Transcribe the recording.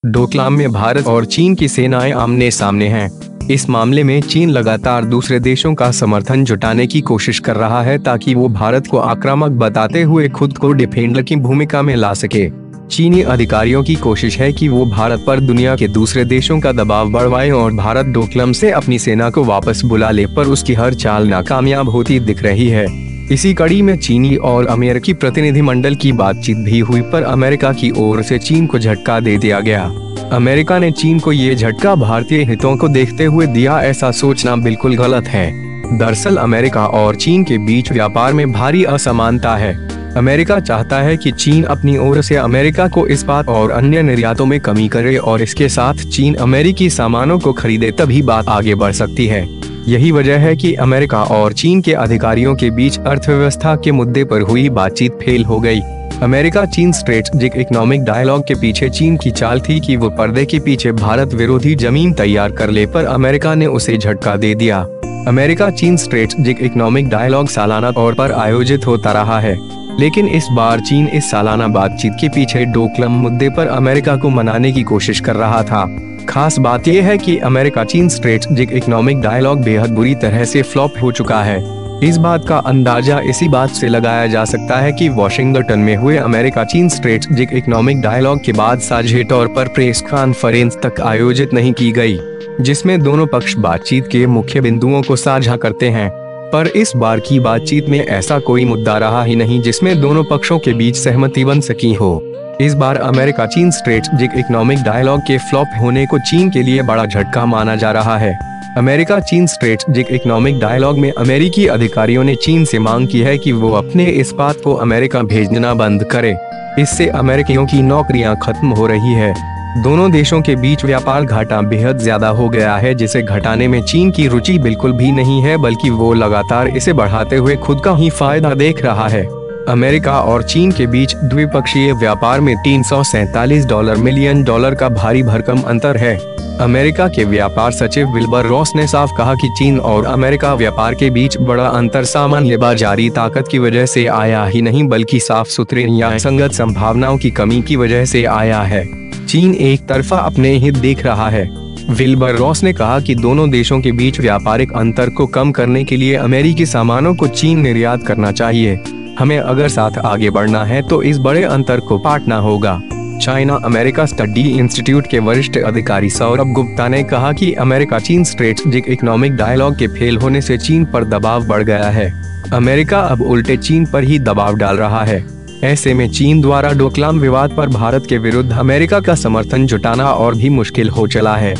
डोकलाम में भारत और चीन की सेनाएं आमने सामने हैं। इस मामले में चीन लगातार दूसरे देशों का समर्थन जुटाने की कोशिश कर रहा है ताकि वो भारत को आक्रामक बताते हुए खुद को डिफेंडर की भूमिका में ला सके। चीनी अधिकारियों की कोशिश है कि वो भारत पर दुनिया के दूसरे देशों का दबाव बढ़वाएं और भारत डोकलाम से अपनी सेना को वापस बुला ले, पर उसकी हर चाल नाकामयाब होती दिख रही है। इसी कड़ी में चीनी और अमेरिकी प्रतिनिधिमंडल की बातचीत भी हुई, पर अमेरिका की ओर से चीन को झटका दे दिया गया। अमेरिका ने चीन को ये झटका भारतीय हितों को देखते हुए दिया, ऐसा सोचना बिल्कुल गलत है। दरअसल अमेरिका और चीन के बीच व्यापार में भारी असमानता है। अमेरिका चाहता है कि चीन अपनी ओर से अमेरिका को इस्पात और अन्य निर्यातों में कमी करे और इसके साथ चीन अमेरिकी सामानों को खरीदे, तभी बात आगे बढ़ सकती है। यही वजह है कि अमेरिका और चीन के अधिकारियों के बीच अर्थव्यवस्था के मुद्दे पर हुई बातचीत फेल हो गई। अमेरिका चीन स्ट्रेटेजिक इकोनॉमिक डायलॉग के पीछे चीन की चाल थी कि वो पर्दे के पीछे भारत विरोधी जमीन तैयार कर ले, पर अमेरिका ने उसे झटका दे दिया। अमेरिका चीन स्ट्रेटेजिक इकोनॉमिक डायलॉग सालाना तौर पर आयोजित होता रहा है, लेकिन इस बार चीन इस सालाना बातचीत के पीछे डोकलाम मुद्दे पर अमेरिका को मनाने की कोशिश कर रहा था। खास बात यह है कि अमेरिका चीन स्ट्रेटेजिक इकोनॉमिक डायलॉग बेहद बुरी तरह से फ्लॉप हो चुका है। इस बात का अंदाजा इसी बात से लगाया जा सकता है कि वॉशिंगटन में हुए अमेरिका चीन स्ट्रेटेजिक इकोनॉमिक डायलॉग के बाद साझे तौर पर प्रेस कॉन्फ्रेंस तक आयोजित नहीं की गई, जिसमें दोनों पक्ष बातचीत के मुख्य बिंदुओं को साझा करते हैं। पर इस बार की बातचीत में ऐसा कोई मुद्दा रहा ही नहीं जिसमें दोनों पक्षों के बीच सहमति बन सकी हो। इस बार अमेरिका चीन स्ट्रेटेजिक इकोनॉमिक डायलॉग के फ्लॉप होने को चीन के लिए बड़ा झटका माना जा रहा है। अमेरिका चीन स्ट्रेटेजिक इकोनॉमिक डायलॉग में अमेरिकी अधिकारियों ने चीन से मांग की है कि वो अपने इस्पात को अमेरिका भेजना बंद करे। इससे अमेरिकियों की नौकरियां खत्म हो रही है। दोनों देशों के बीच व्यापार घाटा बेहद ज्यादा हो गया है, जिसे घटाने में चीन की रुचि बिल्कुल भी नहीं है, बल्कि वो लगातार इसे बढ़ाते हुए खुद का ही फायदा देख रहा है। अमेरिका और चीन के बीच द्विपक्षीय व्यापार में $347 मिलियन का भारी भरकम अंतर है। अमेरिका के व्यापार सचिव विल्बर रॉस ने साफ कहा कि चीन और अमेरिका व्यापार के बीच बड़ा अंतर सामान्य बाजारी ताकत की वजह से आया ही नहीं, बल्कि साफ सुथरे या संगत संभावनाओं की कमी की वजह से आया है। चीन एक तरफा अपने हित देख रहा है। विल्बर रॉस ने कहा कि दोनों देशों के बीच व्यापारिक अंतर को कम करने के लिए अमेरिकी सामानों को चीन निर्यात करना चाहिए। हमें अगर साथ आगे बढ़ना है तो इस बड़े अंतर को पाटना होगा। चाइना अमेरिका स्टडी इंस्टीट्यूट के वरिष्ठ अधिकारी सौरभ गुप्ता ने कहा कि अमेरिका चीन स्ट्रेटेजिक इकोनॉमिक डायलॉग के फेल होने से चीन पर दबाव बढ़ गया है। अमेरिका अब उल्टे चीन पर ही दबाव डाल रहा है। ऐसे में चीन द्वारा डोकलाम विवाद पर भारत के विरुद्ध अमेरिका का समर्थन जुटाना और भी मुश्किल हो चला है।